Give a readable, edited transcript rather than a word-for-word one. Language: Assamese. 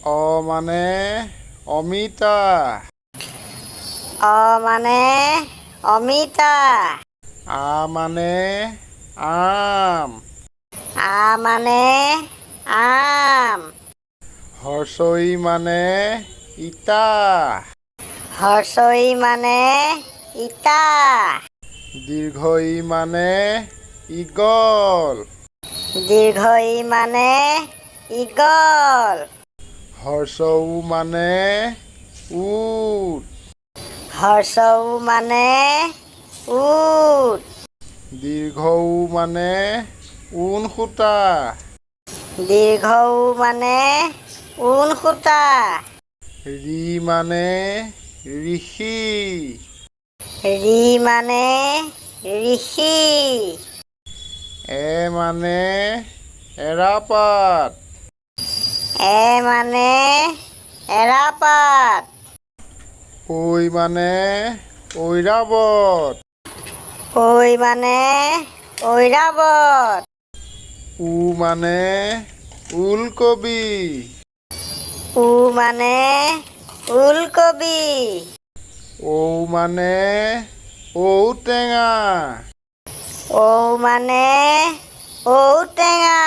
অ মানে অমিতা। অ মানে অমিতা। আ মানে আম। আ মানে আম। হৰ্ষই মানে ইটা। হৰ্ষই মানে ইটা। দীৰ্ঘই মানে ঈগল। দীৰ্ঘই মানে ঈগল। হৰ্ষৌ মানে উট। হৰ্ষৌ মানে উট। দীৰ্ঘৌ মানে ঊণ সূতা। দীৰ্ঘৌ মানে ঊণ সূতা। ৰি মানে ঋষি। ৰি মানে ঋষি। এ মানে এৰাপাত। এ মানে এৰাপাত। ঐ মানে ঐৰাবত। ঐ মানে ঐৰাবত। উ মানে ওলকবি। উ মানে ওলকবি। ঔ মানে ঔটেঙা। ঔ মানে ঔটেঙা।